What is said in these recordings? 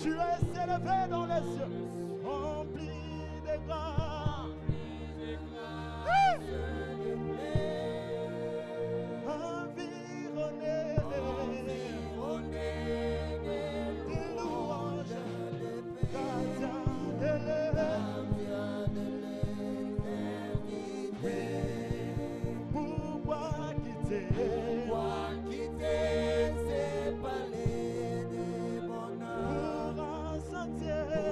Tu es élevé dans les cieux, rempli de grâce. Environné de louanges, gardien de l'éternité. Pourquoi quitter ces palais de bonheur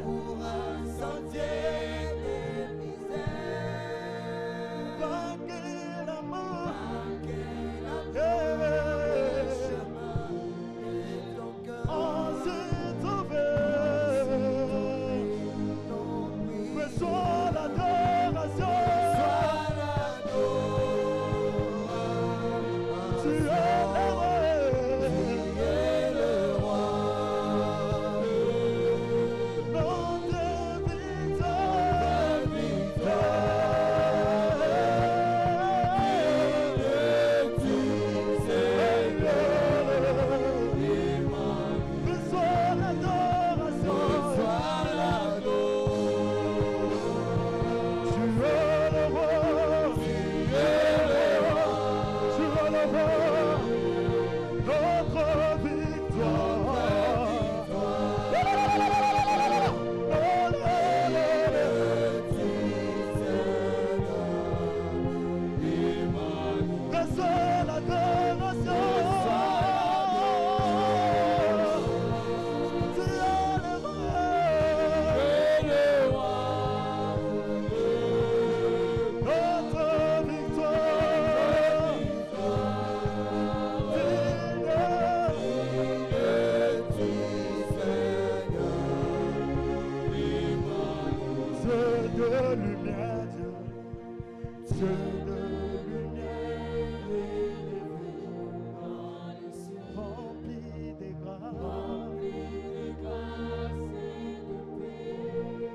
pour un sentier de misère? Par quel amour, chemin de ton cœur on s'est trouvé. Reçois l'adoration. Tu es le roi. Notre victoire. Reçois l'adoration. Tu es le roi. Notre victoire. Reçois l'adoration. Tu es le roi. Notre victoire. Dieu de lumière, Dieu de lumière, rempli de grâce et de paix,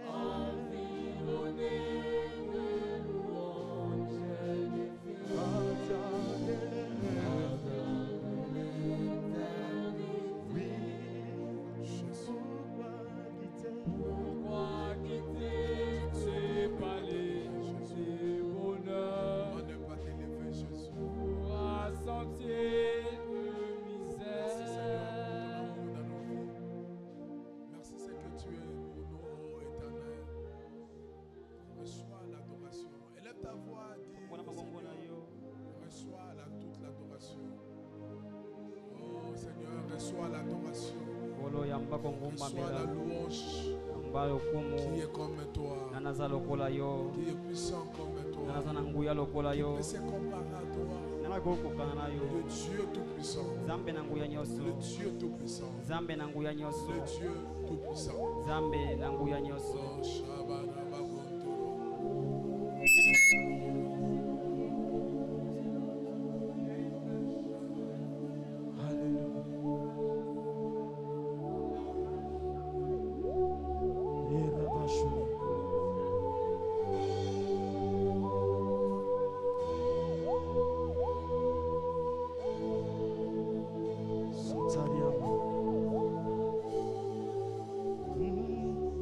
environné de louanges, gardien de l'éternité. Pourquoi quitter ces palais de bonheur pour un sentier de misère? Merci Seigneur que tu es pour nous, ô éternel. Reçois l'adoration. Élève ta voix, dis reçois toute l'adoration. Oh Seigneur, reçois l'adoration. Reçois la louange qui est comme toi, qui est puissant comme toi, qui peut se comparer à toi. Le Dieu tout-puissant, le Dieu tout-puissant, le Dieu tout-puissant. Oh, Shabbat-Rabagontoro.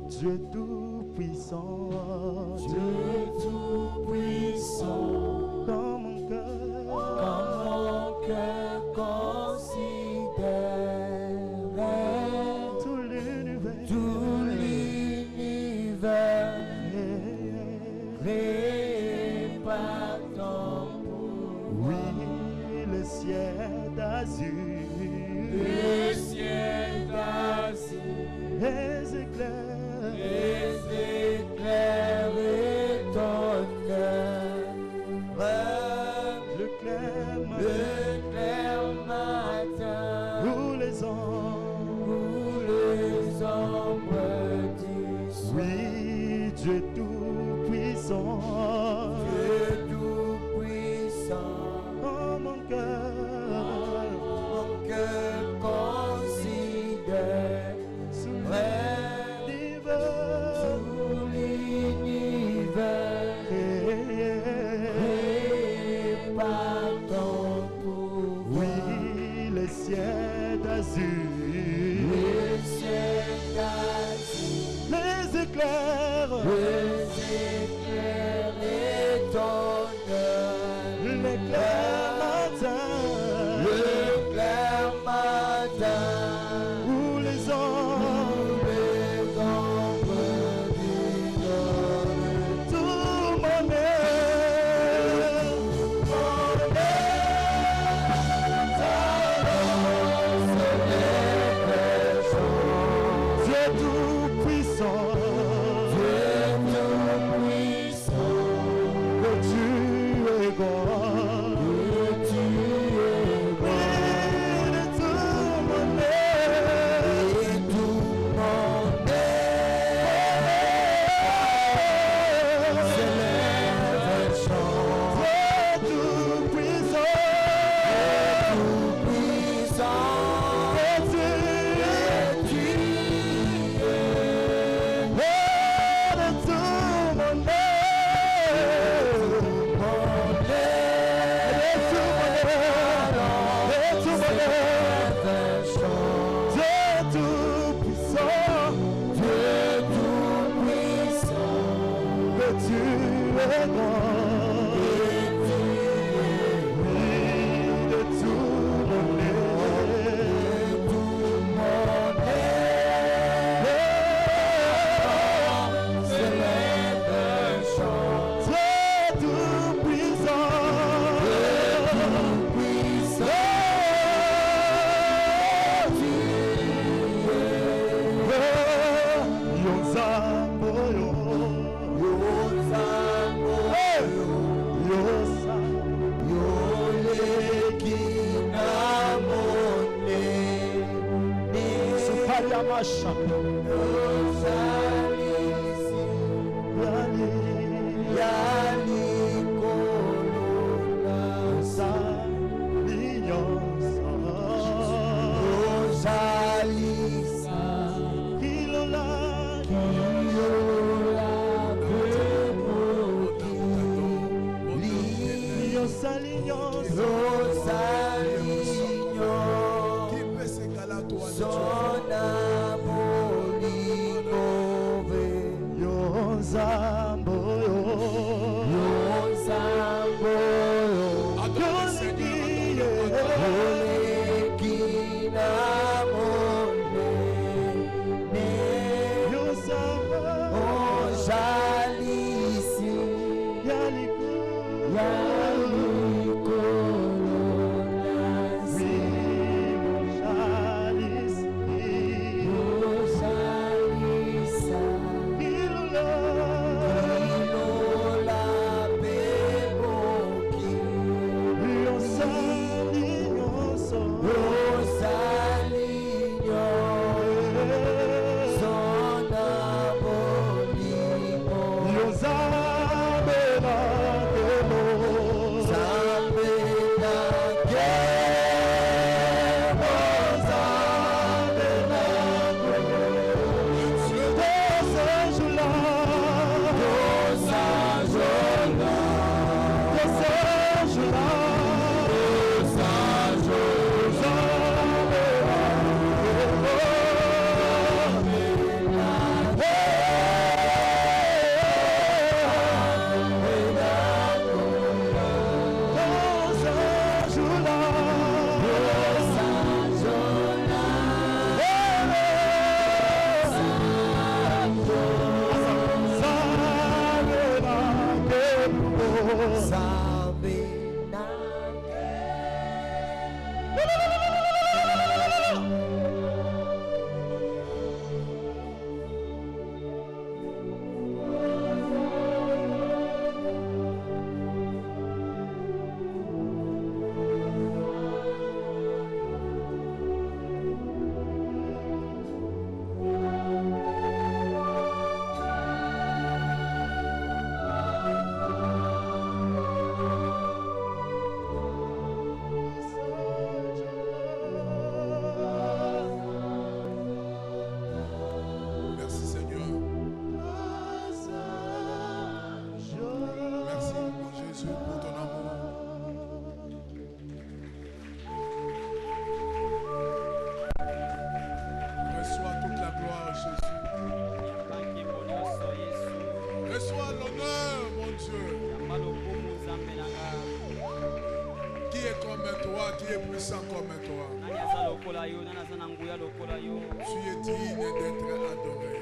Dieu tout-puissant, Dieu tout-puissant, comme mon cœur considère tout l'univers, créé par ton pouvoir. Oui, le ciel d'azur, les éclairs étonnants, le clair matin, où les ombres disent, oui, Dieu tout-puissant, oh mon cœur considère l'univers, et par Qui est puissant comme toi. Tu es digne d'être adoré.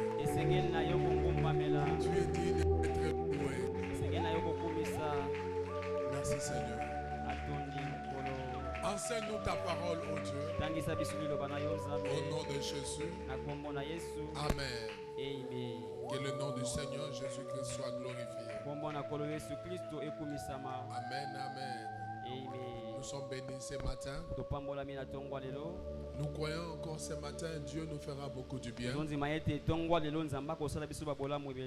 Tu es digne d'être loué. Merci Seigneur. Enseigne-nous ta parole, ô Dieu. Au nom de Jésus. Amen. Que le nom du Seigneur Jésus-Christ soit glorifié. Amen, amen. Nous sommes bénis ce matin. Nous croyons encore ce matin, Dieu nous fera beaucoup du bien.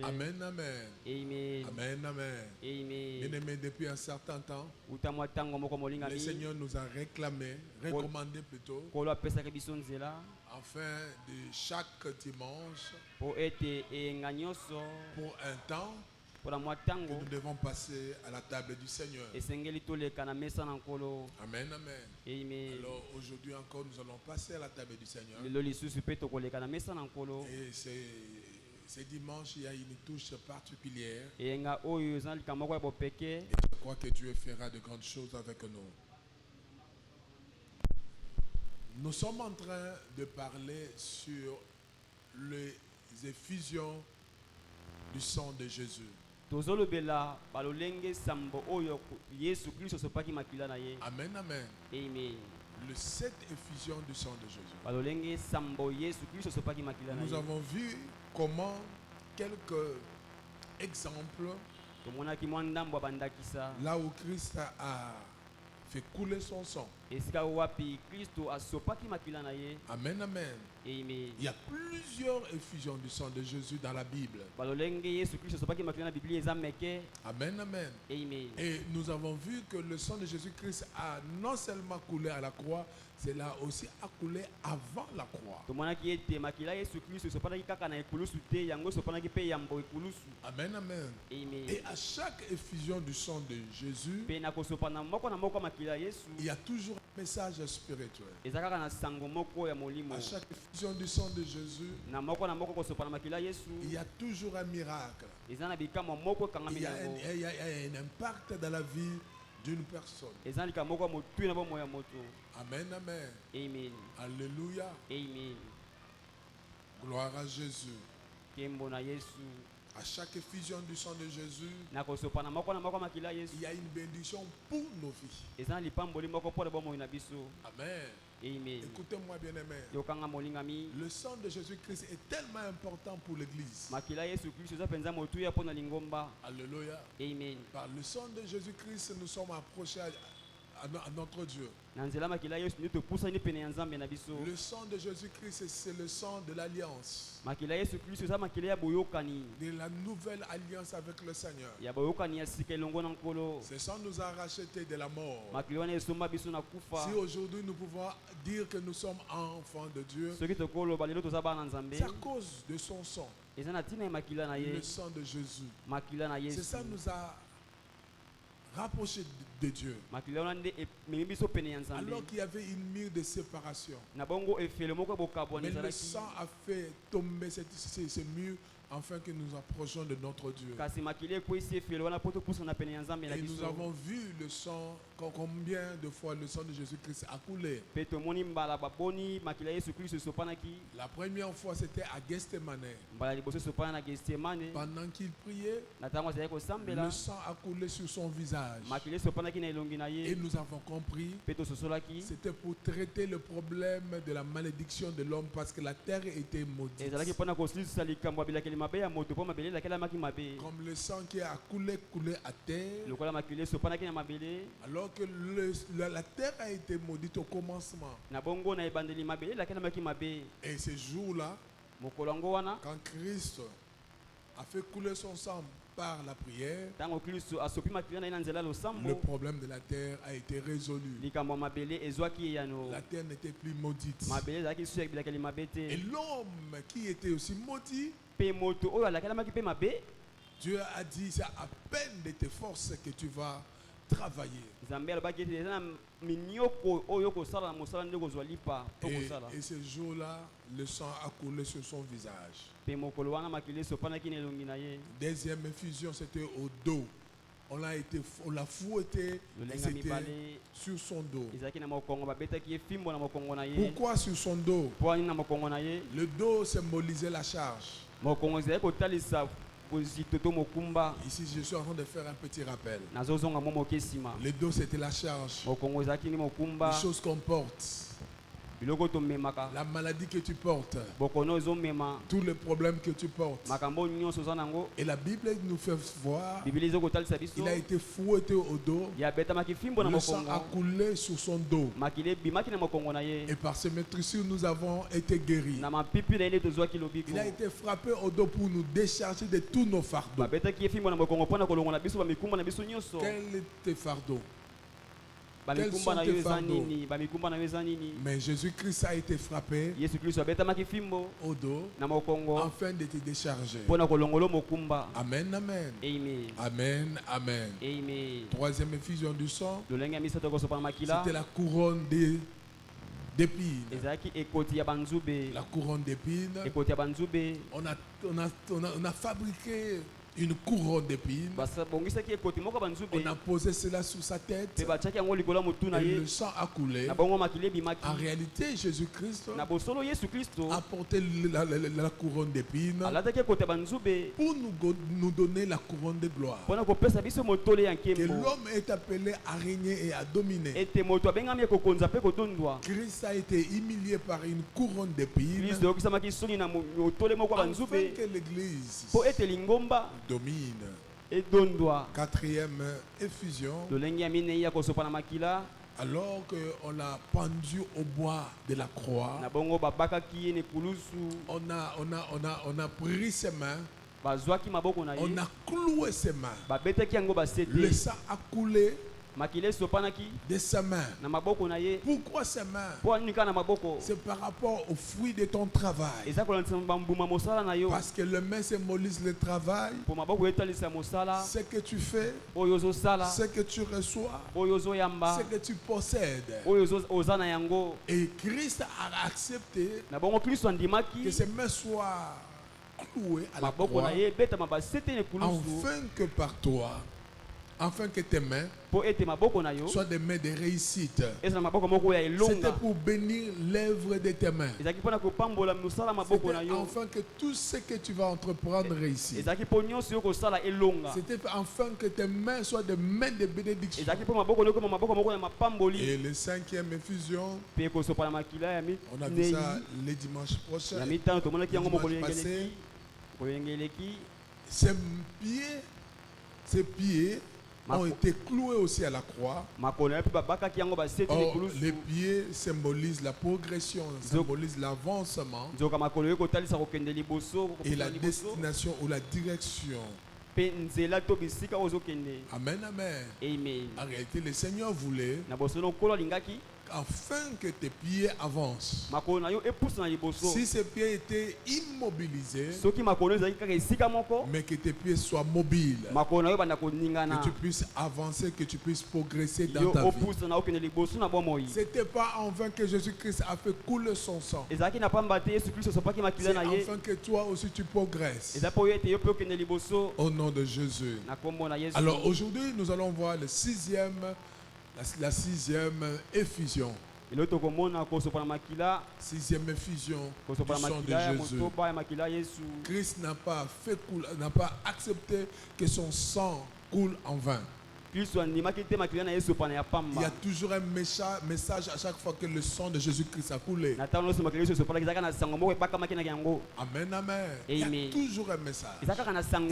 Amen, amen. Amen, amen. Bien-aimés, depuis un certain temps, le Seigneur nous a recommandé plutôt, afin de chaque dimanche, pour un temps, que nous devons passer à la table du Seigneur. Amen, amen. Alors aujourd'hui encore, nous allons passer à la table du Seigneur. Et ce dimanche, il y a une touche particulière. Et je crois que Dieu fera de grandes choses avec nous. Nous sommes en train de parler sur les effusions du sang de Jésus. Amen, amen. Le 7 effusions du sang de Jésus. Nous avons vu comment quelques exemples là où Christ a fait couler son sang. Amen, amen. Il y a plusieurs effusions du sang de Jésus dans la Bible. Amen, amen. Et nous avons vu que le sang de Jésus-Christ a non seulement coulé à la croix, cela aussi a coulé avant la croix. Amen, amen. Et à chaque effusion du sang de Jésus, il y a toujours un message spirituel. À chaque effusion du sang de Jésus, il y a toujours un miracle. Il y a un impact dans la vie d'une personne. Amen, amen. Amen. Alléluia. Amen. Gloire à Jésus. À chaque effusion du sang de Jésus, il y a une bénédiction pour nos vies. Amen. Amen. Écoutez-moi bien aimé. Le sang de Jésus-Christ est tellement important pour l'Église. Alléluia. Amen. Par le sang de Jésus-Christ, nous sommes approchés à notre Dieu. Le sang de Jésus-Christ, c'est le sang de l'alliance. De la nouvelle alliance avec le Seigneur. Ce sang nous a rachetés de la mort. Si aujourd'hui nous pouvons dire que nous sommes enfants de Dieu, c'est à cause de son sang. Le sang de Jésus. C'est ça qui nous a rapprochés de Dieu. Alors qu'il y avait une mur de séparation. Mais le sang a fait tomber ce mur afin que nous approchions de notre Dieu. Et nous avons vu le sang, combien de fois le sang de Jésus-Christ a coulé. La première fois c'était à Gethsemane. Pendant qu'il priait, le sang a coulé sur son visage. Et nous avons compris c'était pour traiter le problème de la malédiction de l'homme parce que la terre était maudite. Comme le sang qui a coulé à terre, alors que la terre a été maudite au commencement. Et ce jour-là, quand Christ a fait couler son sang par la prière, le problème de la terre a été résolu. La terre n'était plus maudite. Et l'homme qui était aussi maudit, Dieu a dit, c'est à peine de tes forces que tu vas travailler. Et ce jour-là, le sang a coulé sur son visage. Deuxième effusion, c'était au dos. On l'a fouetté et c'était sur son dos. Pourquoi sur son dos? Le dos symbolisait la charge. Ici, je suis en train de faire un petit rappel. Le dos, c'était la charge. Les choses qu'on porte. La maladie que tu portes, tous les problèmes que tu portes. Et la Bible nous fait voir, il a été fouetté au dos, le sang a coulé sur son dos. Et par ces maîtrises, nous avons été guéris. Il a été frappé au dos pour nous décharger de tous nos fardeaux. Quel est tes fardeaux? Quels sont tes fardeaux? Mais Jésus-Christ a été frappé au dos afin de te décharger. Amen, amen. Amen, amen. Troisième effusion du sang, c'était la couronne d'épines. La couronne d'épines. On a fabriqué une couronne d'épines. On a posé cela sur sa tête. Et le sang a coulé. En réalité, Jésus-Christ a porté la couronne d'épines pour nous donner la couronne de gloire. Que l'homme est appelé à régner et à dominer. Christ a été humilié par une couronne d'épines afin que l'Église domine. Quatrième effusion, alors qu'on l'a pendu au bois de la croix, on a pris ses mains, on a cloué ses mains, le sang a coulé de sa main. Pourquoi sa main? C'est par rapport au fruit de ton travail. Parce que le main symbolise le travail, ce que tu fais, ce que tu reçois, ce que tu possèdes. Et Christ a accepté que ses mains soient clouées à la croix afin que tes mains soient des mains de réussite. C'était pour bénir l'œuvre de tes mains. C'était afin que tout ce que tu vas entreprendre réussisse. C'était afin que tes mains soient des mains de bénédiction. Et le cinquième effusion, on a vu ça le dimanche prochain. Dimanche passé, ces pieds ont été cloués aussi à la croix. Or, les pieds symbolisent la progression, symbolisent l'avancement et la destination ou la direction. Amen, amen. En réalité, le Seigneur voulait afin que tes pieds avancent. Si ces pieds étaient immobilisés, mais que tes pieds soient mobiles, que tu puisses avancer, que tu puisses progresser dans ta vie. C'était pas en vain que Jésus-Christ a fait couler son sang. C'est afin que toi aussi tu progresses. Au nom de Jésus. Alors aujourd'hui, nous allons voir la sixième effusion. Sixième effusion du sang de Jésus. Christ n'a pas accepté que son sang coule en vain. Il y a toujours un message à chaque fois que le sang de Jésus-Christ a coulé. Amen, amen. Il y a toujours un message. Et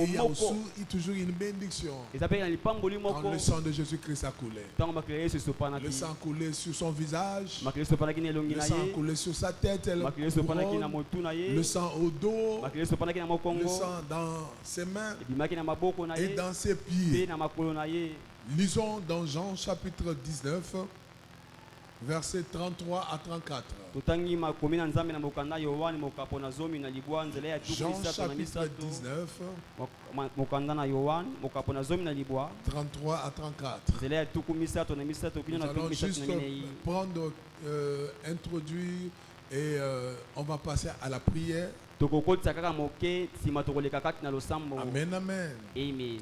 il y a aussi toujours une bénédiction. Quand le sang de Jésus-Christ a coulé. Le sang a coulé sur son visage. Le sang a coulé sur sa tête. Le sang au dos. Le sang dans ses mains et dans ses pieds. Lisons dans Jean chapitre 19, versets 33 à 34. Jean chapitre 19, 33 à 34. Nous allons juste prendre, introduire et on va passer à la prière. Amen, amen.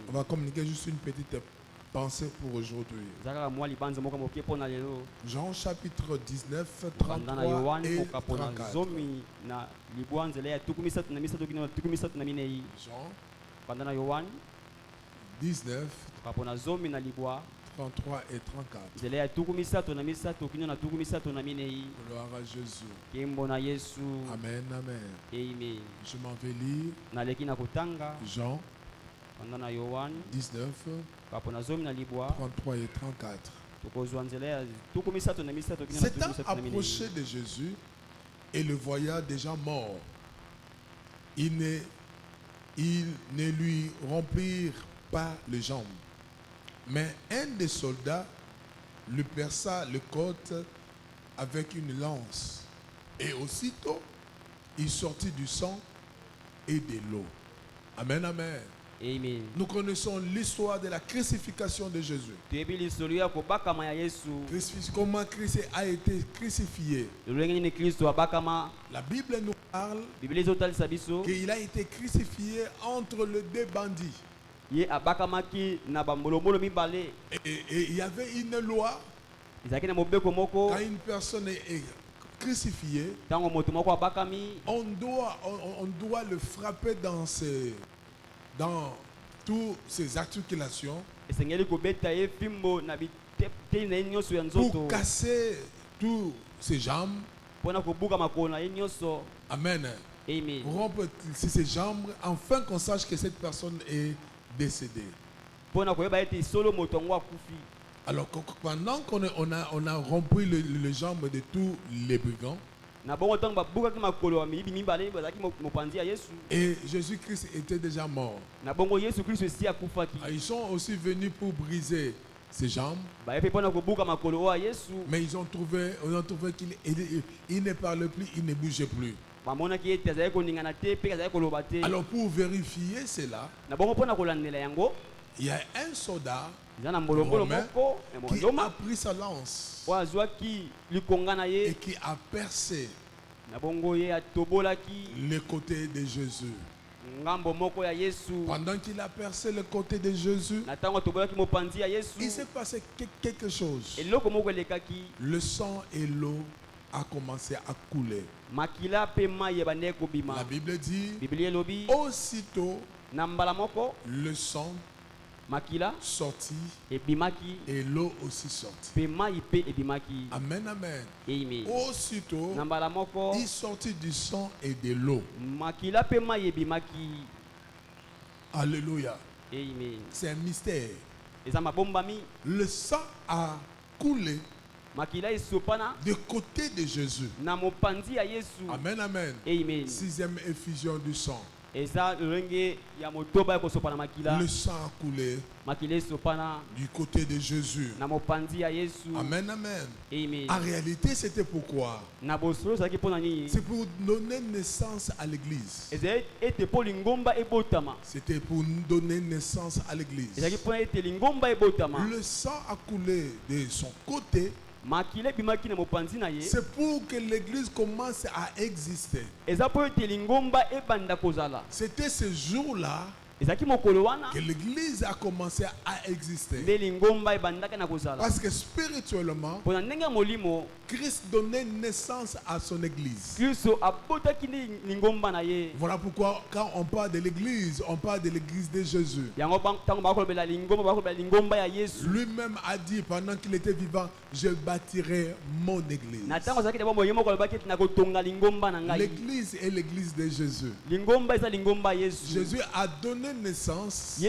On va communiquer juste une petite pensée pour aujourd'hui. Jean chapitre 19, 33 et 34. Jean 19, 33 et 34. Gloire à Jésus. Amen, amen. Je m'en vais lire Jean 19, 33 et 34. S'étant approché de Jésus et le voyant déjà mort, ils ne lui rompirent pas les jambes. Mais un des soldats lui perça le côte avec une lance. Et aussitôt, il sortit du sang et de l'eau. Amen, amen. Amen. Nous connaissons l'histoire de la crucifixion de Jésus. Comment Christ a été crucifié. La Bible nous parle qu'il a été crucifié entre les deux bandits. Et il y avait une loi. Quand une personne est crucifiée, on doit le frapper dans toutes ses articulations pour casser toutes ses jambes. Amen. Pour rompre ses jambes, afin qu'on sache que cette personne est décédée. Alors pendant qu'on a rompu les jambes de tous les brigands, et Jésus-Christ était déjà mort. Ils sont aussi venus pour briser ses jambes. Mais ils ont trouvé qu'il ne parlait plus, il ne bougeait plus. Alors pour vérifier cela, il y a un soldat romain qui a pris sa lance et qui a percé le côté de Jésus. Pendant qu'il a percé le côté de Jésus, il s'est passé quelque chose. Le sang et l'eau a commencé à couler. La Bible dit, aussitôt le sang sorti et l'eau aussi sortie. Amen, amen. Aussitôt, il sortit du sang et de l'eau. Alléluia. C'est un mystère. Le sang a coulé du côté de Jésus. Amen, amen. Sixième effusion du sang. Le sang a coulé du côté de Jésus. Amen, amen. En réalité, c'était pourquoi? C'est pour donner naissance à l'église. C'était pour donner naissance à l'église. Le sang a coulé de son côté. C'est pour que l'église commence à exister. C'était ce jour-là que l'église a commencé à exister. Parce que spirituellement, Christ donnait naissance à son église. Voilà pourquoi quand on parle de l'église, on parle de l'église de Jésus. Lui-même a dit pendant qu'il était vivant, je bâtirai mon église. L'église est l'église de Jésus. Jésus a donné naissance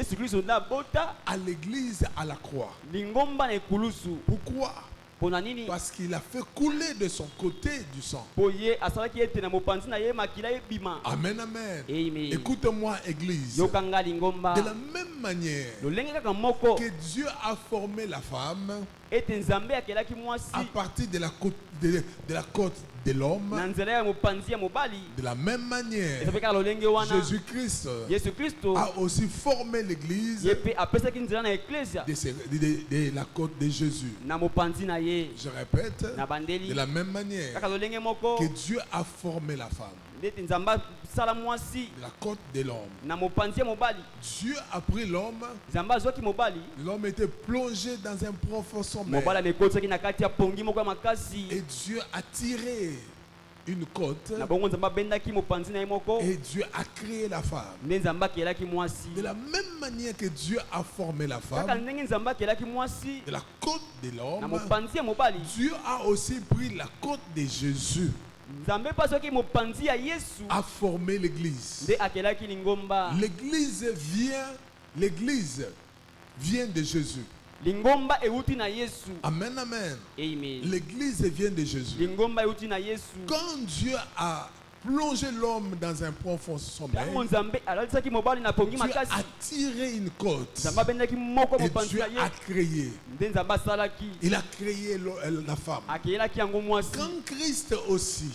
à l'église à la croix. Pourquoi? Parce qu'il a fait couler de son côté du sang. Amen, amen. Écoute-moi, église. De la même manière que Dieu a formé la femme à partir de la côte de l'homme, de la même manière, Jésus-Christ a aussi formé l'église de la côte de Jésus. Je répète, de la même manière que Dieu a formé la femme de la côte de l'homme. Dieu a pris l'homme. L'homme était plongé dans un profond sommeil. Et Dieu a tiré une côte. Et Dieu a créé la femme. De la même manière que Dieu a formé la femme de la côte de l'homme, Dieu a aussi pris la côte de Jésus, a formé l'église. L'église vient de Jésus. Amen, amen. L'église vient de Jésus. Quand Dieu a plongé l'homme dans un profond sommeil. Tu as attiré une côte. Et Dieu a créé. Il a créé la femme. Quand Christ aussi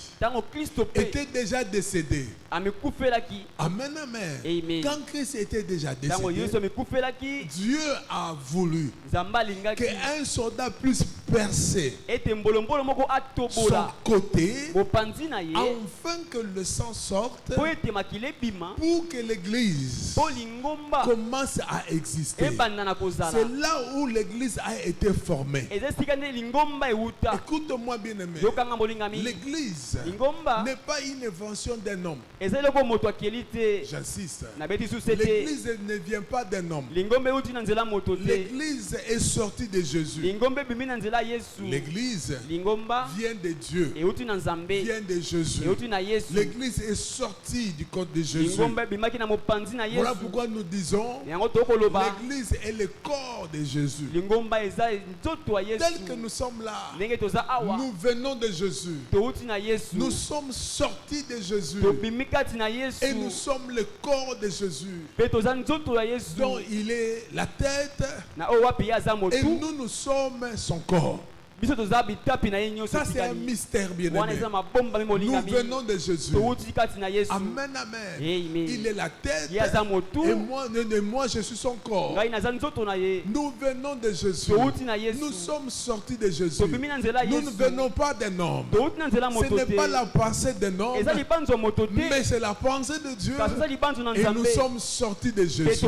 était déjà décédé. Amen, amen. Quand Christ était déjà décédé, Dieu a voulu qu'un soldat puisse percer son côté afin que le sang sorte pour que l'église commence à exister. C'est là où l'église a été formée. Écoute-moi bien aimé. L'église n'est pas une invention d'un homme. J'insiste. L'église ne vient pas d'un homme. L'église est sortie de Jésus. L'église vient de Dieu. Vient de Jésus. L'église est sortie du corps de Jésus. Voilà pourquoi nous disons l'église est le corps de Jésus. Tel que nous sommes là, nous venons de Jésus. Nous sommes sortis de Jésus. Et nous sommes le corps de Jésus. Donc il est la tête. Et nous sommes son corps. Ça c'est un mystère bien aimé. Nous venons de Jésus. Amen, amen. Il est la tête. Et moi je suis son corps. Nous venons de Jésus. Nous sommes sortis de Jésus. Nous ne venons pas d'un homme. Ce n'est pas la pensée d'un homme, mais c'est la pensée de Dieu. Et nous sommes sortis de Jésus.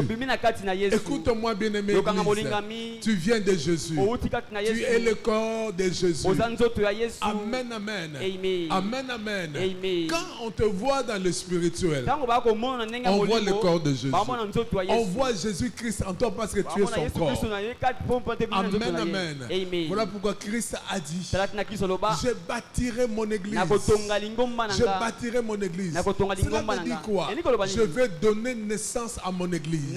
Écoute-moi bien aimé. Tu viens de Jésus. Tu es le corps de Jésus. Amen, amen. Amen, amen. Quand on te voit dans le spirituel, on voit le corps de Jésus. On voit Jésus-Christ en toi parce que tu es son corps. Amen, amen. Voilà pourquoi Christ a dit: je bâtirai mon église. Je bâtirai mon église. Cela veut dire quoi? Je vais donner naissance à mon église. Et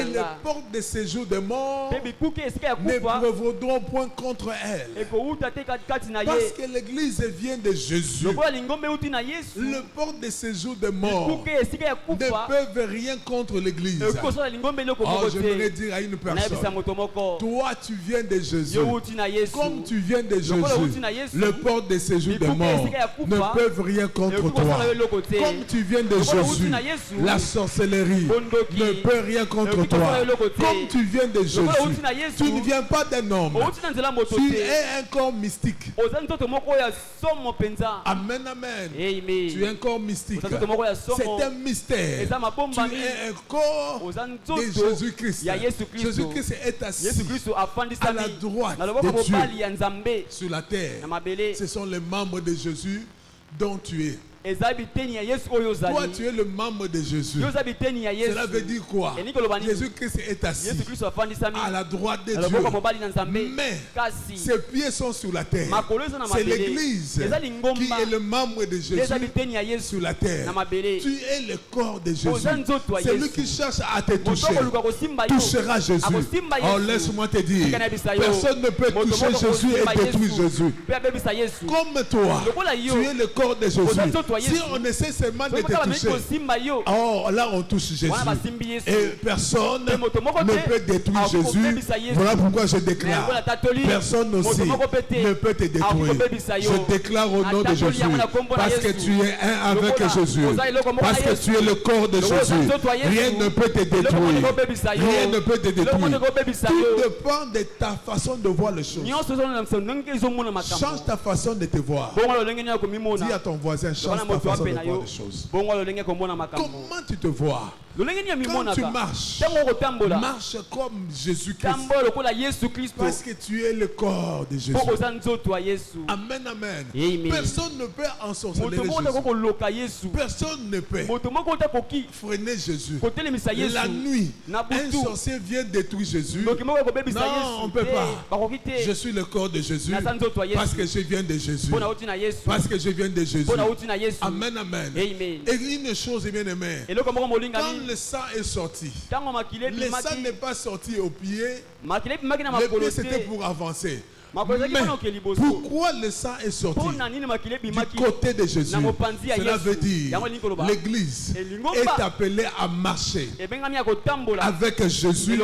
les portes de séjour des morts ne prévaudront point contre elle. Parce que l'église vient de Jésus. Le porte de séjour des morts ne peuvent rien contre l'église. Oh, j'aimerais dire à une personne: toi tu viens de Jésus. Comme tu viens de Jésus, le porte de séjour des morts ne peuvent rien contre toi. Comme tu viens de Jésus, la sorcellerie ne peut rien contre toi. Comme tu viens de Jésus, tu ne viens pas d'un homme. Tu es un corps mystique. Amen, amen. Tu es un corps mystique. C'est un mystère. Tu es un corps de Jésus-Christ. Jésus-Christ est assis à la droite de Dieu sur la terre. Ce sont les membres de Jésus dont tu es. Toi tu es le membre de Jésus. Cela veut dire quoi? Jésus-Christ est assis à la droite de Dieu. Mais ses pieds sont sur la terre. C'est l'église qui est le membre de Jésus sur la terre. Tu es le corps de Jésus. Celui qui cherche à te toucher touchera Jésus. Oh, laisse-moi te dire, personne ne peut toucher Jésus et détruire Jésus. Comme toi, tu es le corps de Jésus. Si on essaie seulement de te toucher, oh là on touche Jésus. Et personne ne peut détruire Jésus. Voilà pourquoi je déclare: personne aussi ne peut te détruire. Je déclare au nom de Jésus, parce que tu es un avec Jésus, parce que tu es le corps de Jésus, rien ne peut te détruire. Rien ne peut te détruire. Tout dépend de ta façon de voir les choses. Change ta façon de te voir. Dis à ton voisin: change ta façon de voir les choses. Comment tu te vois? Quand tu marches, marche comme Jésus-Christ, parce que tu es le corps de Jésus. Amen, amen. Personne ne peut ensorceler Jésus. Personne ne peut freiner Jésus. La nuit, un sorcier vient détruire Jésus. Non, on ne peut pas. Je suis le corps de Jésus parce que je viens de Jésus. Parce que je viens de Jésus. Amen, amen. Et une chose bien aimée, quand le sang est sorti, le sang n'est pas sorti au pied. Le pied c'était pour avancer. Mais pourquoi le sang est sorti du côté de Jésus? Cela veut dire l'église est appelée à marcher avec Jésus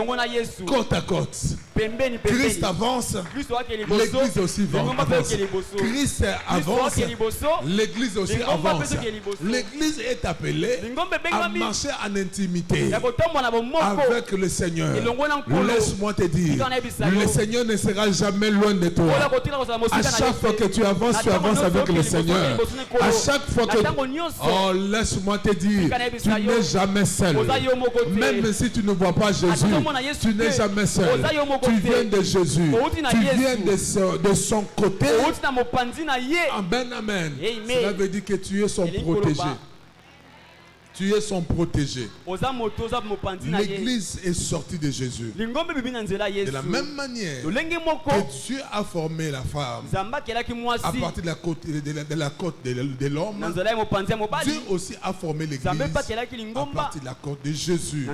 côte à côte. Christ avance, l'église aussi avance. Christ avance, l'église aussi avance. L'église est appelée à marcher en intimité avec le Seigneur. Laisse-moi te dire, le Seigneur ne sera jamais loin de toi. À chaque fois que tu avances avec le Seigneur. À chaque fois que... Oh, laisse-moi te dire, tu n'es jamais seul. Même si tu ne vois pas Jésus, tu n'es jamais seul. Tu viens de Jésus. Tu viens de son côté. Amen, amen. Cela veut dire que tu es son protégé. Tu es son protégé. L'église est sortie de Jésus. De la même manière que Dieu a formé la femme à partir de la côte de l'homme, Dieu aussi a formé l'église à partir de la côte de Jésus.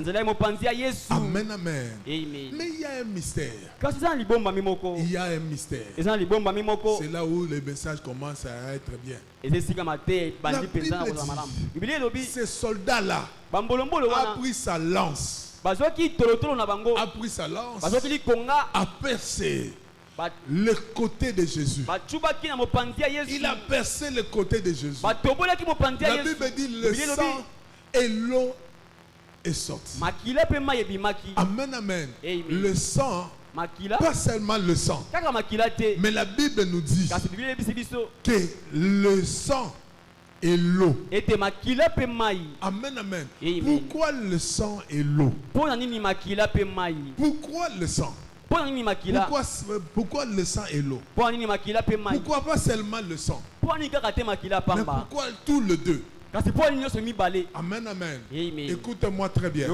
Amen, amen. Mais il y a un mystère. Il y a un mystère. C'est là où le message commence à être bien. La Bible dit, ces soldats-là a pris sa lance, a percé le côté de Jésus. Il a percé le côté de Jésus. La Bible dit le sang et l'eau est sorti. Amen, amen. Le sang, pas seulement le sang, mais la Bible nous dit que le sang et l'eau. Amen, amen. Pourquoi le sang et l'eau? Pourquoi le sang? Pourquoi le sang et l'eau? Pourquoi pas seulement le sang? Mais pourquoi tous les deux? Amen, amen. Écoute-moi très bien.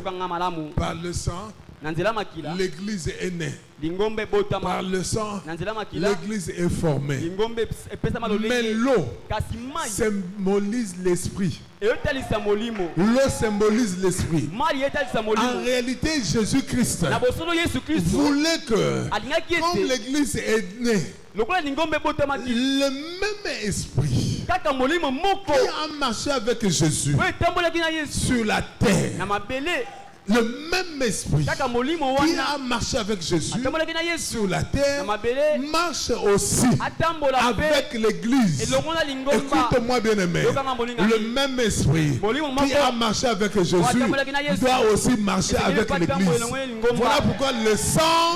Par le sang, l'église est née. Par le sang, l'église est formée. Mais l'eau symbolise l'esprit. L'eau symbolise l'esprit. En réalité, Jésus-Christ voulait que, comme l'église est née, le même esprit qui a marché avec Jésus sur la terre, le même esprit qui a marché avec Jésus sur la terre marche aussi avec l'église. Écoute-moi bien aimé, le même esprit qui a marché avec Jésus doit aussi marcher avec l'église. Voilà pourquoi le sang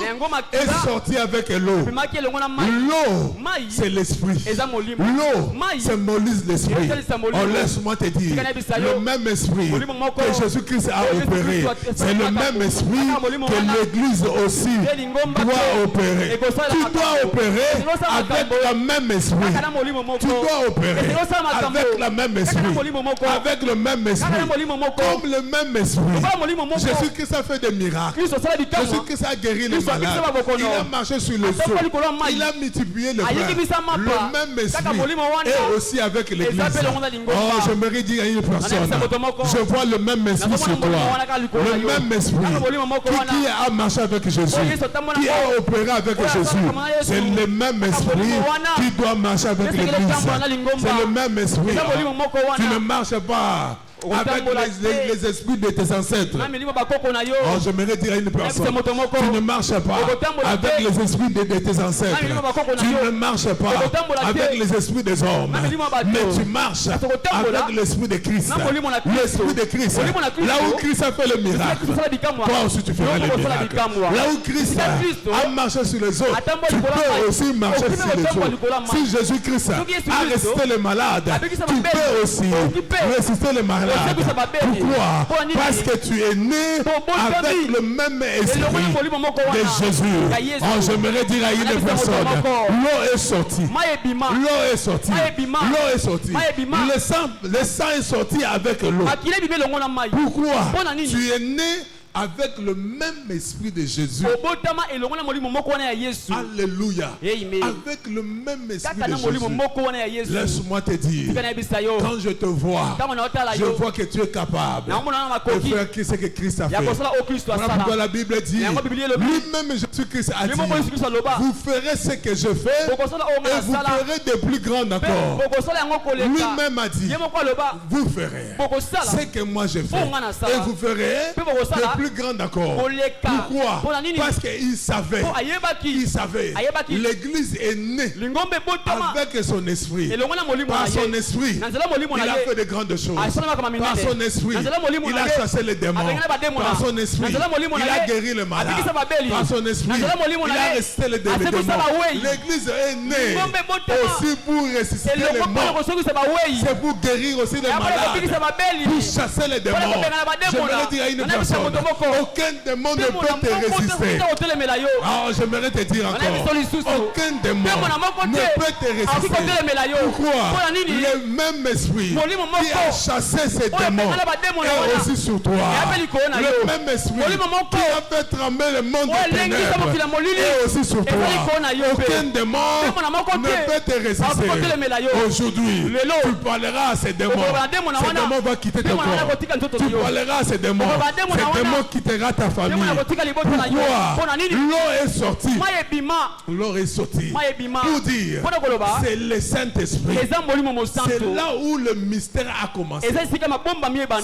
est sorti avec l'eau. L'eau, c'est l'esprit. L'eau symbolise l'esprit. Oh, laisse-moi te dire, le même esprit que Jésus-Christ a opéré, c'est le même esprit que l'église aussi doit opérer. Tu dois opérer avec le même esprit. Tu dois opérer avec le même esprit. Avec le même esprit. Comme le même esprit. Jésus-Christ a fait des miracles. Jésus-Christ a guéri les malades. Il a marché sur les eaux. Il a multiplié le pain. Le même esprit est aussi avec l'église. Oh, j'aimerais dire à une personne, je vois le même esprit sur toi. Le même esprit qui a marché avec Jésus, qui a opéré avec Jésus, c'est le même esprit qui doit marcher avec l'église. C'est le même esprit. Tu ne marches pas avec les esprits de tes ancêtres. Oh, j'aimerais dire à une personne, tu ne marches pas avec les esprits de tes ancêtres. Tu ne marches pas avec les esprits des hommes, mais tu marches avec l'esprit de Christ. L'esprit de Christ. Là où Christ a fait le miracle, toi aussi tu feras le miracle. Là où Christ a marché sur les eaux, tu peux aussi marcher sur les eaux. Si Jésus-Christ a ressuscité les malades, tu peux aussi ressusciter les malades. Pourquoi? Parce que tu es né avec le même esprit de Jésus. Oh, j'aimerais dire à une personne, l'eau est sortie. L'eau est sortie. L'eau est sortie. Le sang est sorti avec l'eau. Pourquoi? Tu es né avec le même esprit de Jésus. Alléluia. Avec le même esprit de Jésus. Laisse-moi te dire, quand je te vois, je vois que tu es capable de faire ce que Christ a fait. Voilà pourquoi la Bible dit, lui-même Jésus-Christ a dit, vous ferez ce que je fais et vous ferez de plus grands encore. Lui-même a dit, vous ferez ce que moi je fais et vous ferez de plus grands encore. Pourquoi? Parce qu'il savait, l'église est née avec son esprit. Par son esprit, il a fait de grandes choses. Par son esprit, il a chassé les démons. Par son esprit, il a guéri les malades. Par son esprit, il a resté les démons. L'église est née aussi pour ressusciter les morts. C'est pour guérir aussi les malades. Pour chasser les démons. J'aimerais dire à une personne, aucun démon ne peut te résister. Alors j'aimerais te dire encore, aucun démon ne peut te résister. Pourquoi? Le même esprit qui a chassé ces démons est aussi sur toi. Le même esprit qui a fait trembler le monde des ténèbres est aussi sur toi. Aucun démon ne peut te résister. Aujourd'hui, tu parleras à ces démons. Ces démons vont quitter ton corps. Tu parleras à ces démons. Ces démons quittera ta famille. Pourquoi? L'eau est sortie. L'eau est sortie. Pour dire, c'est le Saint-Esprit. C'est là où le mystère a commencé. C'est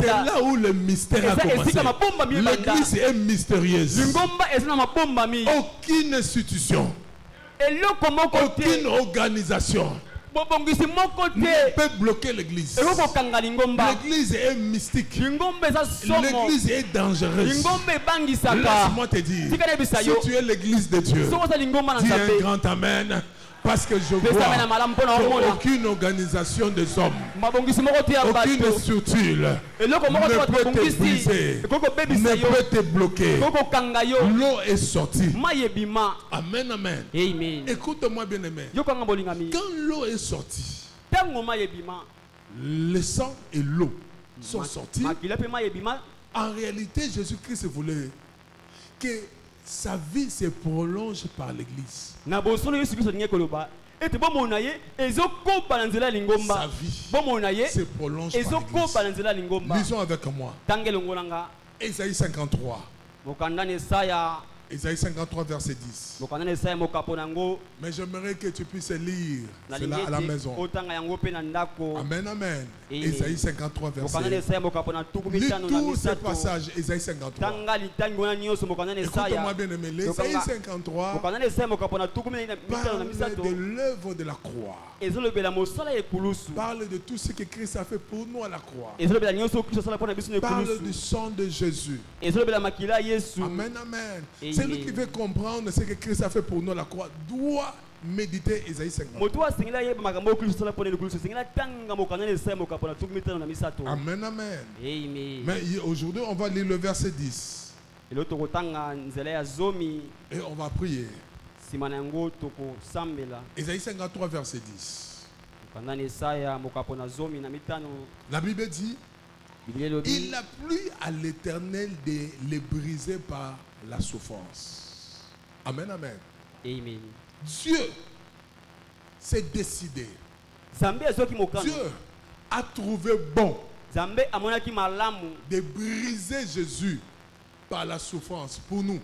là où le mystère a commencé. L'église est mystérieuse. Aucune institution, aucune organisation ne peut bloquer l'église. L'église est mystique. L'église est dangereuse. Laisse-moi te dire, si tu es l'église de Dieu, dis un grand amen. Parce que je vois qu'aucune organisation des hommes, aucune structure ne peut te briser, ne peut te bloquer. L'eau est sortie. Amen, amen. Écoute-moi bien aimé. Quand l'eau est sortie, le sang et l'eau sont sortis. En réalité, Jésus-Christ voulait que sa vie se prolonge par l'église. Sa vie se prolonge par l'église. Lisons avec moi. Ésaïe 53. Ésaïe 53, verset 10. Mais j'aimerais que tu puisses lire cela à la maison. Amen, amen. Ésaïe 53, verset 10. Lis tous ces passages, Ésaïe 53. Écoute-moi bien aimé, l'Ésaïe 53 parle de l'œuvre de la croix. Parle de tout ce que Christ a fait pour nous à la croix. Parle du sang de Jésus. Amen, amen. Celui qui veut comprendre ce que Christ a fait pour nous à la croix doit méditer Ésaïe 53. Amen, amen. Mais aujourd'hui, on va lire le verset 10. Et on va prier. Ésaïe 53, verset 10. La Bible dit, il a plu à l'Éternel de les briser par la souffrance. Amen, amen. Amen. Dieu s'est décidé. Dieu a trouvé bon de briser Jésus par la souffrance pour nous.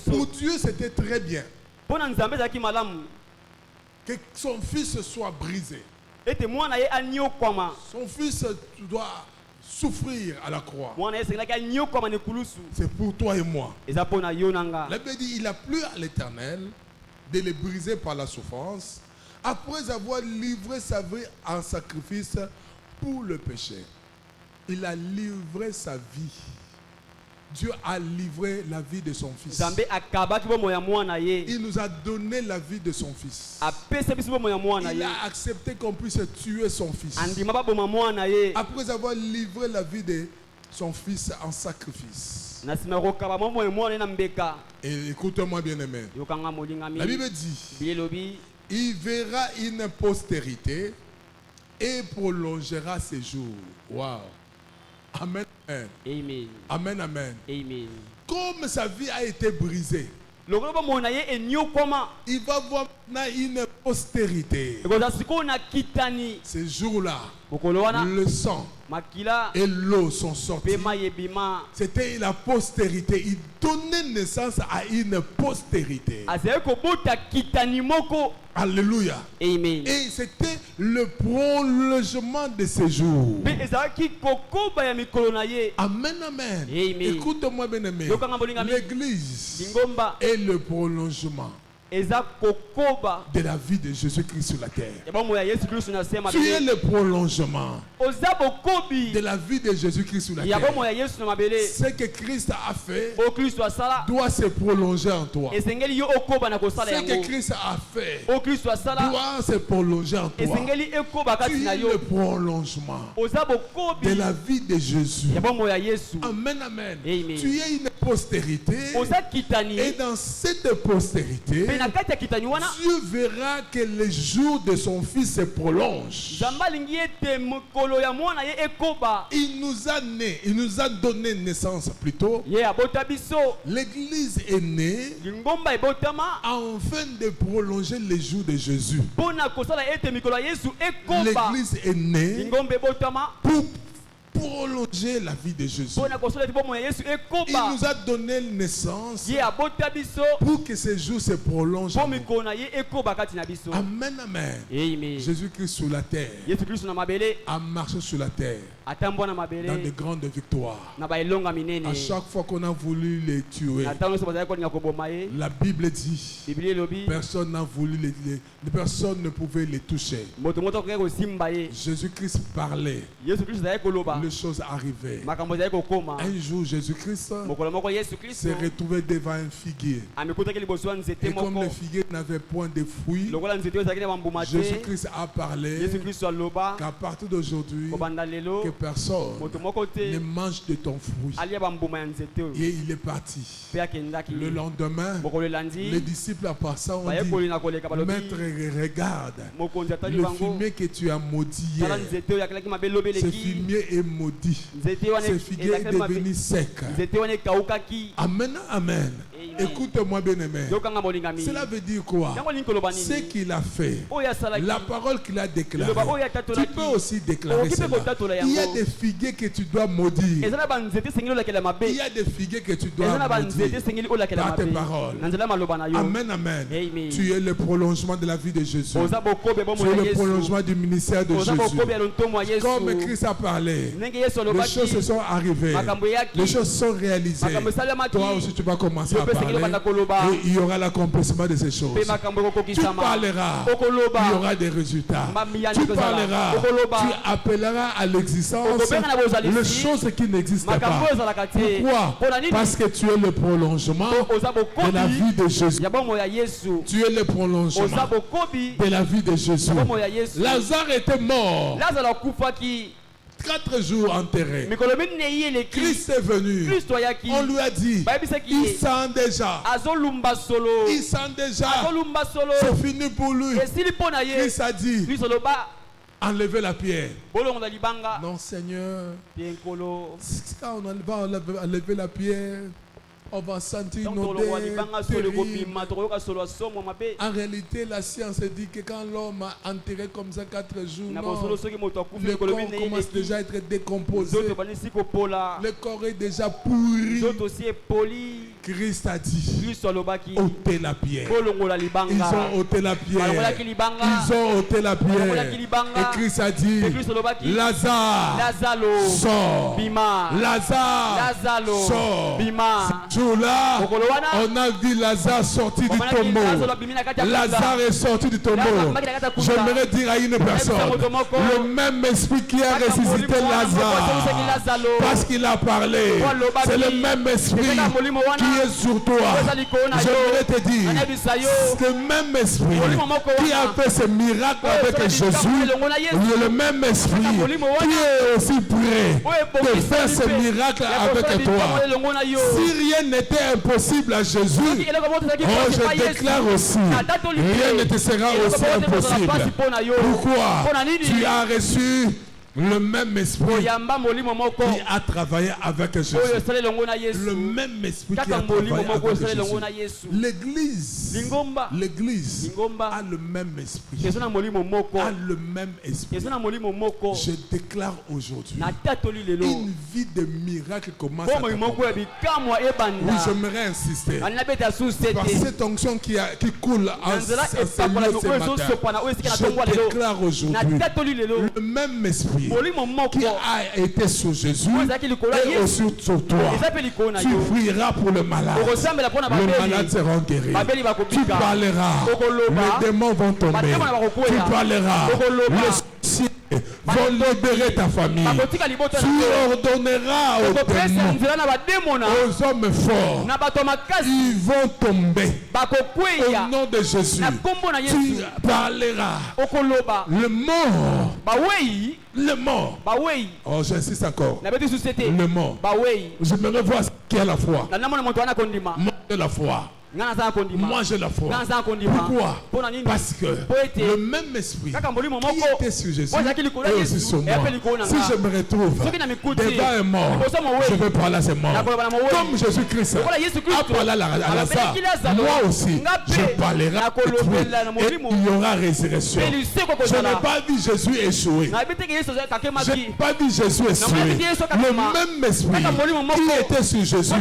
Pour Dieu, c'était très bien que son fils soit brisé. Son fils doit souffrir à la croix. C'est pour toi et moi. La Bible dit, il a plu à l'Éternel de les briser par la souffrance, après avoir livré sa vie en sacrifice pour le péché. Il a livré sa vie. Dieu a livré la vie de son fils. Il nous a donné la vie de son fils. Il a accepté qu'on puisse tuer son fils. Après avoir livré la vie de son fils en sacrifice. Et écoute-moi bien aimé. La Bible dit, il verra une postérité et prolongera ses jours. Wow. Amen. Amen. Amen, amen. Amen. Comme sa vie a été brisée, il va voir a une postérité. Ces jours-là, le sang et l'eau sont sortis. C'était la postérité. Il donnait naissance à une postérité. Alléluia. Amen. Et c'était le prolongement de ces jours. Amen, amen. Écoute-moi bien aimé. L'église est le prolongement de la vie de Jésus-Christ sur la terre. Tu es le prolongement de la vie de Jésus-Christ sur la terre. Ce que Christ a fait doit se prolonger en toi. Ce que Christ a fait doit se prolonger en toi. Tu es le prolongement de la vie de Jésus. Amen, amen. Tu es une postérité. Et dans cette postérité, Dieu verra que les jours de son fils se prolongent. Il nous a donné naissance plutôt. L'église est née afin de prolonger les jours de Jésus. L'église est née pour prolonger la vie de Jésus. Il nous a donné naissance pour que ces jours se prolongent. Amen, amen. Jésus-Christ sur la terre a marché sur la terre dans de grandes victoires. À chaque fois qu'on a voulu les tuer, la Bible dit personne n'a voulu personne ne pouvait les toucher. Jésus-Christ parlait. Les choses arrivaient. Un jour, Jésus-Christ s'est retrouvé devant un figuier. Et comme le figuier n'avait point de fruits, Jésus-Christ a parlé qu'à partir d'aujourd'hui, que personne ne mange de ton fruit. Et il est parti. Le lendemain, les disciples en passant ont dit: Maître, regarde, le fumier que tu as maudit hier, ce fumier est maudit. Ce figuier est devenu sec. Amen, amen. Écoute-moi bien aimé. Cela veut dire quoi? Ce qu'il a fait, la parole qu'il a déclarée, tu peux aussi déclarer cela. Il y a des figuiers que tu dois maudire. Il y a des figuiers que tu dois maudire par tes paroles. Amen, amen. Tu es le prolongement de la vie de Jésus. Tu es le prolongement du ministère de Jésus. Comme Christ a parlé, les choses se sont arrivées, les choses sont réalisées. Toi aussi tu vas commencer à parler et il y aura l'accomplissement de ces choses. Tu parleras, il y aura des résultats. Tu parleras, tu appelleras à l'existence les choses qui n'existent pas. Pourquoi? Parce que tu es le prolongement de la vie de Jésus. Tu es le prolongement de la vie de Jésus. Lazare était mort. 4 jours enterré. Christ est venu. On lui a dit, il sent déjà. Il sent déjà. C'est fini pour lui. Christ a dit, enlevez la pierre. Non, Seigneur. Quand on va enlever la pierre, on va sentir une odeur terrible. En réalité, la science dit que quand l'homme a enterré comme ça 4 jours, le corps commence déjà à être décomposé. Le corps est déjà pourri. Christ a dit, ôtez la pierre. Ils ont ôté la pierre. Ils ont ôté la pierre. Et Christ a dit, Lazare, sort. Lazare, sort. Là, on a vu Lazare sortir du tombeau. Lazare est sorti du tombeau. J'aimerais dire à une personne, le même esprit qui a ressuscité Lazare, parce qu'il a parlé, c'est le même esprit qui est sur toi. J'aimerais te dire, le même esprit qui a fait ce miracle avec Jésus, le même esprit qui est aussi prêt de faire ce miracle avec toi. Si rien n'était impossible à Jésus, je déclare aussi, rien ne te sera aussi impossible. Pourquoi? Tu as reçu Le même esprit qui a travaillé avec Jésus. Le même esprit qui a travaillé avec Jésus. L'église a le même esprit. A le même esprit. Je déclare aujourd'hui une vie de miracle commence à t'accompagner. Oui, j'aimerais insister. Par cette onction qui coule en ce matin, je déclare aujourd'hui le même esprit qui a été sur Jésus et aussi sur toi. Tu prieras pour le malade. Le malade sera guéri. Tu parleras. Les démons vont tomber. Tu parleras. Les sorciers vont libérer ta famille. Tu ordonneras aux démons, aux hommes forts. Ils vont tomber. Au nom de Jésus. Tu parleras. Le mort. Le mort. Oh, j'insiste encore. Le mort. Je me revois ce qui est la foi. Mort de la foi. Moi j'ai la foi. Pourquoi? Parce que le même esprit qui était sur Jésus est aussi sur moi. Si je me retrouve devant un mort, je vais parler à ces morts. Comme Jésus-Christ a parlé à Lazare, moi aussi je parlerai et il y aura résurrection. Je n'ai pas vu Jésus échouer. Je n'ai pas vu Jésus échouer. Le même esprit qui était sur Jésus,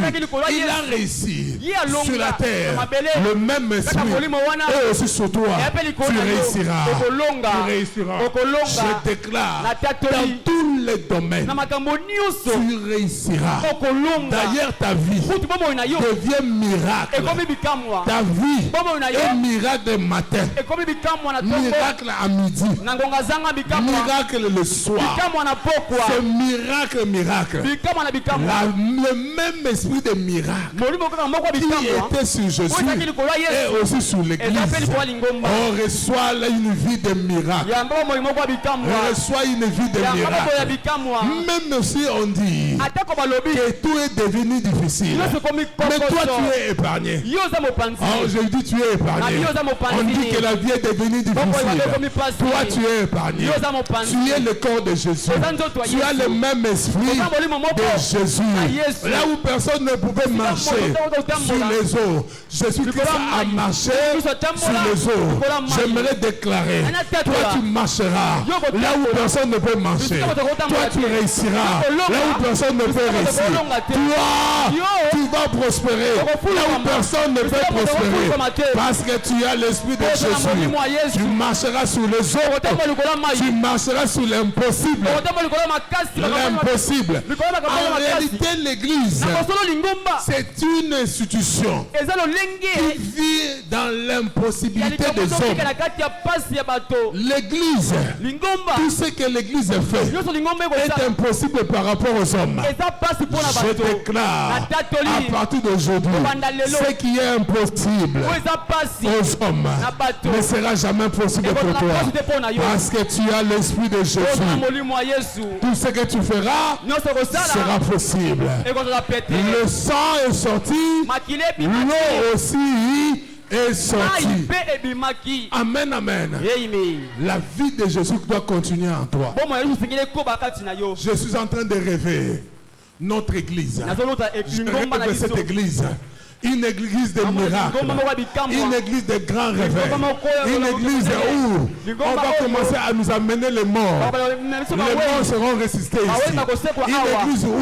il a réussi sur la terre. Le même esprit est aussi sur toi. Tu réussiras. Tu réussiras. Je déclare dans tous les domaines, tu réussiras. D'ailleurs, ta vie devient miracle. Ta vie est miracle le matin, miracle à midi, miracle le soir. C'est miracle. Le même esprit de miracle qui était sur Jésus et aussi sur l'église. On reçoit une vie de miracle. On reçoit une vie de miracle. Même si on dit que tout est devenu difficile, mais toi tu es épargné. Oh, je dis tu es épargné. On dit que la vie est devenue difficile. Toi tu es épargné. Tu es le corps de Jésus. Tu as le même esprit de Jésus. Là où personne ne pouvait marcher sur les eaux, Jésus-Christ a marché sur les eaux. J'aimerais déclarer, toi tu marcheras là où personne ne peut marcher. Toi tu réussiras là où personne ne peut réussir. Toi tu vas prospérer là où personne ne peut prospérer. Parce que tu as l'esprit de Jésus. Tu marcheras sur les eaux. Tu marcheras sur l'impossible. L'impossible. En réalité, l'église, c'est une institution qui vit dans l'impossibilité des hommes. L'église, tout ce que l'église fait est impossible par rapport aux hommes. Je déclare à partir d'aujourd'hui, ce qui est impossible aux hommes ne sera jamais possible pour toi. Parce que tu as l'esprit de Jésus. Tout ce que tu feras sera possible. Le sang est sorti, l'eau aussi est sortie. Amen, amen. La vie de Jésus doit continuer en toi. Je suis en train de rêver notre église. Je rêve de cette église. Une église de miracles, une église de grands réveils, une église où on va commencer à nous amener les morts. Les morts seront ressuscités ici. Une église où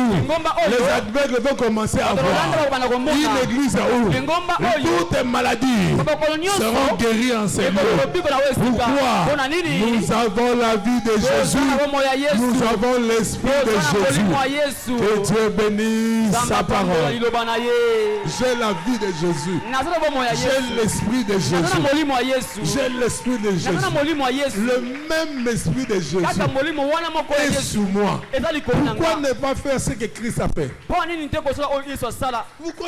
les aveugles vont commencer à voir. Une église où toutes les maladies seront guéries en ces lieux. Pourquoi? Nous avons la vie de Jésus. Nous avons l'esprit de Jésus. Que Dieu bénisse sa parole. J'ai la vie de Jésus. J'ai l'esprit de Jésus. J'ai l'esprit de Jésus. Le même esprit de Jésus est sur moi. Pourquoi ne pas faire ce que Christ a fait? Pourquoi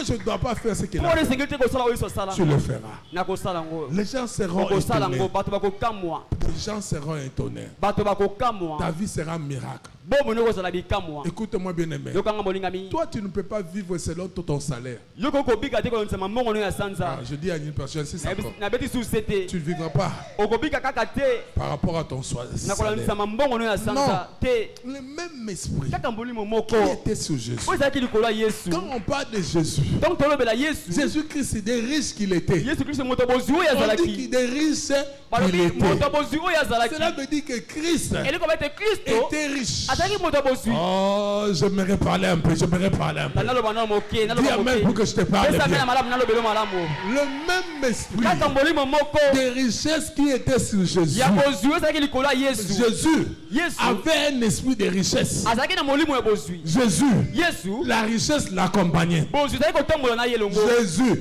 je ne dois pas faire ce qu'il a fait? Tu le feras. Les gens seront étonnés. Les gens seront étonnés. Ta vie sera un miracle. Écoute-moi bien aimé. Toi tu ne peux pas vivre selon ton salaire. Je dis à une personne, si ça tu ne vivras pas par rapport à ton salaire. Non. Le même esprit qui était sur Jésus. Quand on parle de Jésus, Jésus-Christ, c'est des riches qu'il était. On dit qu'il est riche qu'il était. Cela veut dire que Christ était riche. Oh, j'aimerais parler un peu. Dis amen pour que je te parle bien. Le même esprit des richesses qui était sur Jésus. Jésus avait un esprit de richesse. Jésus, la richesse l'accompagnait. Jésus,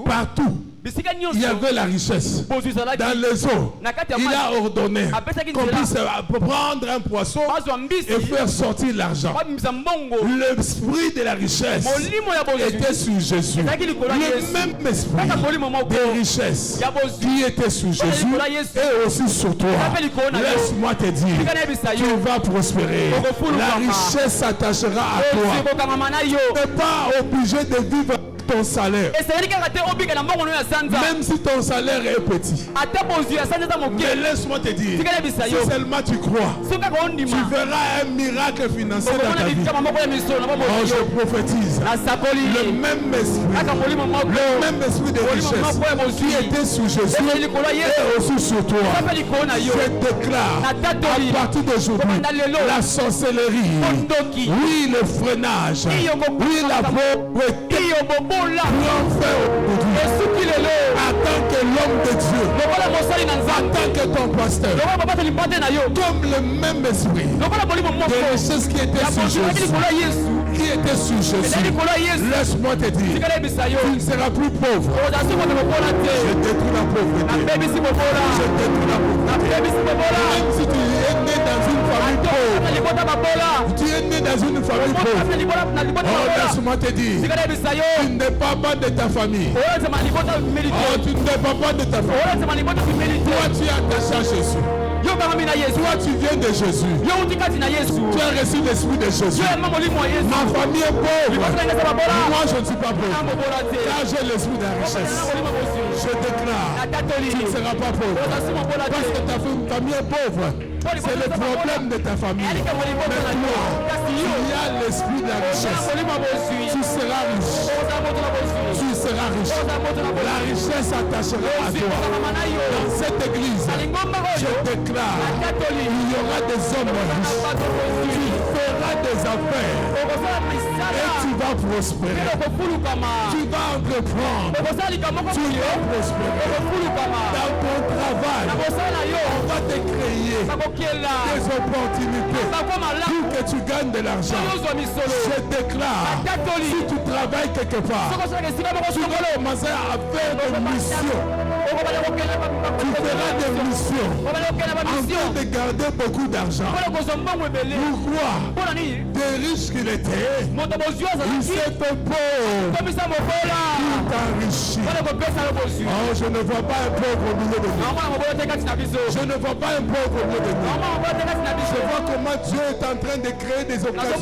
partout, il y avait la richesse. Dans les eaux, il a ordonné qu'on puisse prendre un poisson et faire sortir l'argent. L'esprit de la richesse était sur Jésus. Le même esprit de richesse qui était sur Jésus est aussi sur toi. Laisse-moi te dire, tu vas prospérer. La richesse s'attachera à toi. Tu n'es pas obligé de vivre ton salaire. Même si ton salaire est petit. Mais laisse-moi te dire, si seulement tu crois, tu verras un miracle financier dans ta vie. Oh, je prophétise. Le même esprit de richesse qui était sur Jésus est aussi sur toi. Je déclare à partir d'aujourd'hui, la sorcellerie, oui, le freinage, oui, la pauvreté, en tant que l'homme de Dieu, en tant que ton pasteur, comme le même esprit de richesse qui était sur Jésus, laisse-moi te dire, tu ne seras plus pauvre. Je détruis la pauvreté. Même si tu es né dans une famille pauvre, tu es né dans une famille pauvre, oh, laisse-moi te dire, tu ne dépends pas de ta famille. Oh, tu ne dépends pas de ta famille. Toi, tu es attaché à Jésus. Toi, tu viens de Jésus. Tu as reçu l'esprit de Jésus. Ma famille est pauvre. Moi, je ne suis pas pauvre. Car j'ai l'esprit de la richesse. Je déclare, tu ne seras pas pauvre. Parce que ta famille est pauvre. C'est le problème de ta famille. Mais toi, il y a l'esprit de la richesse. Tu seras riche. Tu seras riche. La richesse s'attachera à toi. Dans cette église, je déclare, il y aura des hommes riches. Tu feras des affaires. Et tu vas prospérer. Tu vas entreprendre. Tu vas prospérer. Dans ton travail, on va te créer des opportunités pour que tu gagnes de l'argent. Je déclare, si tu travailles quelque part, tu vas commencer à faire des missions. Tu feras des missions afin de garder beaucoup d'argent. Pourquoi? Des riches qu'il était, il s'est fait pauvre pour t'enrichir. Oh, je ne vois pas un pauvre au milieu de nous. Je ne vois pas un pauvre au milieu de nous. Je vois comment Dieu est en train de créer des occasions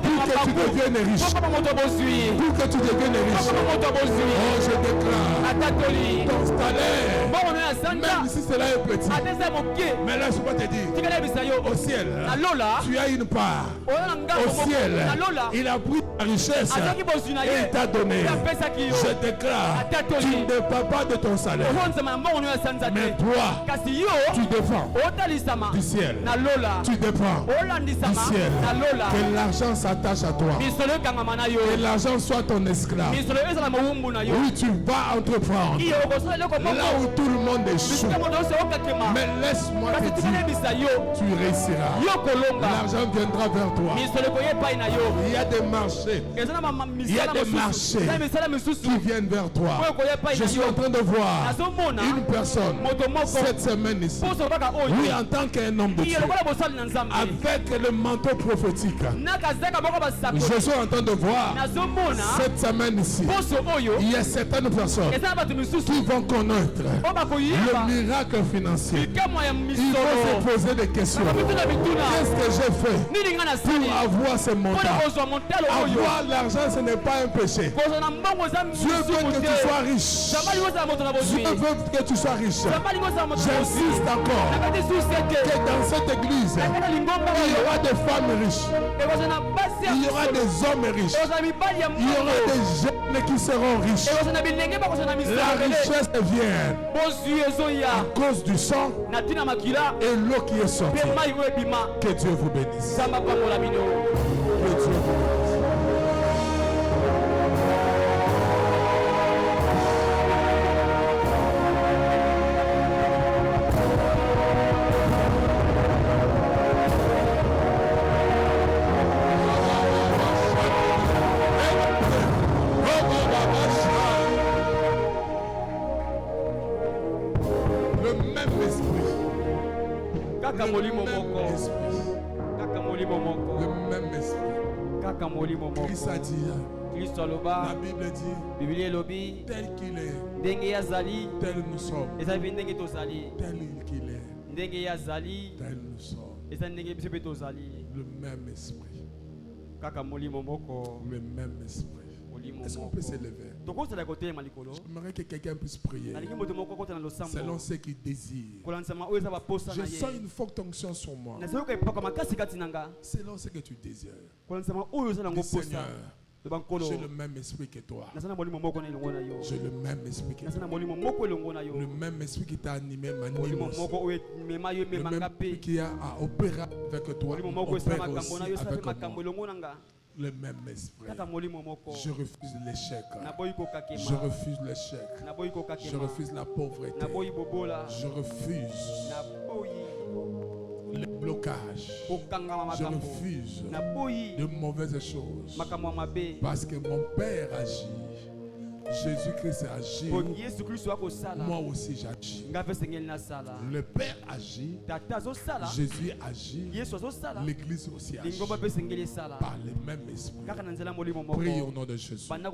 pour que tu deviennes riche. Pour que tu deviennes riche. Oh, je déclare, ton salaire, même si cela est petit, mais laisse-moi te dire, au ciel, tu as une part. Au ciel, il a pris ta richesse et il t'a donné. Je déclare, tu ne dépends pas de ton salaire. Mais toi, tu défends du ciel. Tu dépends du ciel. Que l'argent s'attache à toi. Que l'argent soit ton esclave. Oui, tu vas entreprendre là où tout le monde échoue. Mais laisse-moi te dire, tu réussiras. L'argent viendra vers toi. Il y a des marchés. Il y a des marchés qui viennent vers toi. Je suis en train de voir une personne cette semaine ici. Oui, en tant qu'un homme de Dieu, avec le manteau prophétique, je suis en train de voir cette semaine ici, il y a certaines personnes qui vont connaître le miracle financier. Ils vont se poser des questions. Qu'est-ce que j'ai fait pour avoir ce montant? Avoir l'argent, ce n'est pas un péché. Dieu veut que tu sois riche. Dieu veut que tu sois riche. J'insiste encore que dans cette église, il y aura des femmes riches, il y aura des hommes riches, il y aura des jeunes qui seront riches. La richesse vient à cause du sang et l'eau qui est sortie. Que Dieu vous bénisse. Que Dieu vous bénisse. Christ a dit, la Bible dit, tel qu'il est, tel nous sommes, tel qu'il est, tel nous sommes, le même esprit, le même esprit. Est-ce qu'on peut s'élever? J'aimerais que quelqu'un puisse prier selon ce qu'il désire. Je sens une forte onction sur moi selon ce que tu désires. Dis, Seigneur, j'ai le même esprit que toi. J'ai le même esprit que toi. Le même esprit qui t'a animé m'anime aussi. Le même esprit qui a opéré avec toi opère aussi avec moi. Le même esprit. Je refuse l'échec. Je refuse l'échec. Je refuse la pauvreté. Je refuse le blocage. Je refuse de mauvaises choses. Parce que mon Père agit. Jésus-Christ agit. Moi aussi j'agis. Le Père agit. Jésus agit. L'Église aussi agit. Par le même esprit. Prions au nom de Jésus. Prions.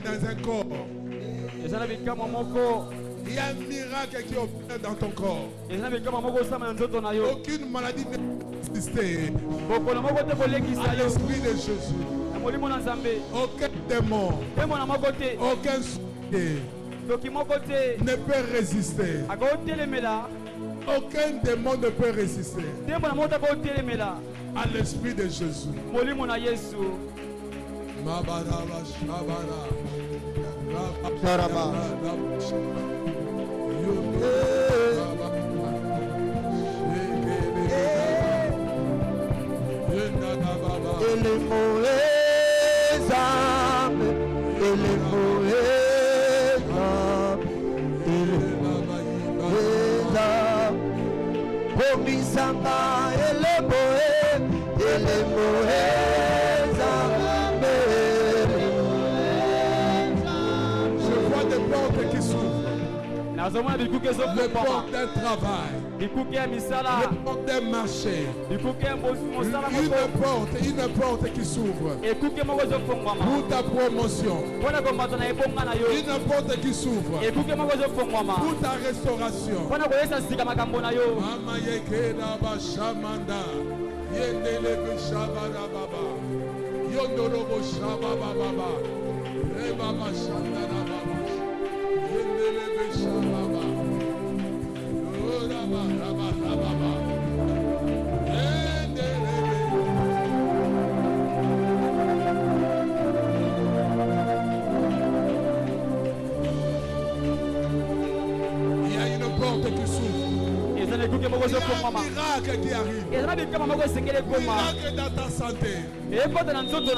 Dans un corps. Il y a un miracle qui opère dans ton corps. Aucune maladie ne peut résister à l'esprit de Jésus. Aucun démon, aucun souci ne peut résister. Aucun démon ne peut résister à l'esprit de Jésus. Misamba ele moe le porte d'un travail, le porte d'un marché, une porte qui s'ouvre pour ta promotion, une porte qui s'ouvre pour ta restauration. Mama yekeda bashamanda yendele bishabara baba yondoro boshababa baba eba bashandara baba yendele bishababa ora baba baba yendele. Il y a une porte qui s'ouvre. Il y a un miracle qui arrive. Miracle dans ta santé. Miracle dans ta santé,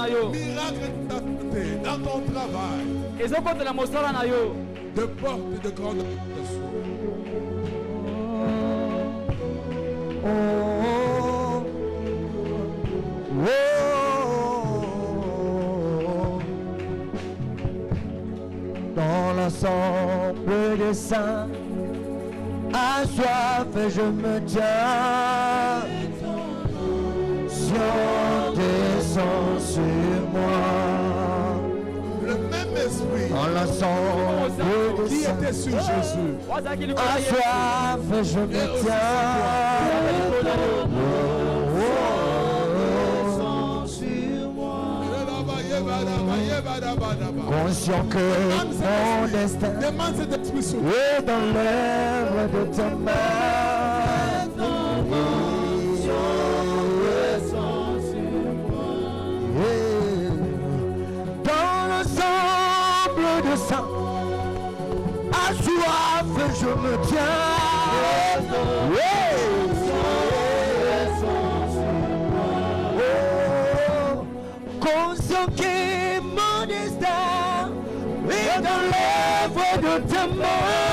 dans ton travail. De portes de grande dans l'ensemble des saints, à soif je me tiens. Sion descend sur moi. Le même esprit dans l'ensemble qui était sur Jésus. À soif je me tiens. Conscient que mon destin est dans l'œuvre de ta main. Dans l'ensemble de ça, à soif je me tiens. Conscient que mon destin est dans l'œuvre de ta main.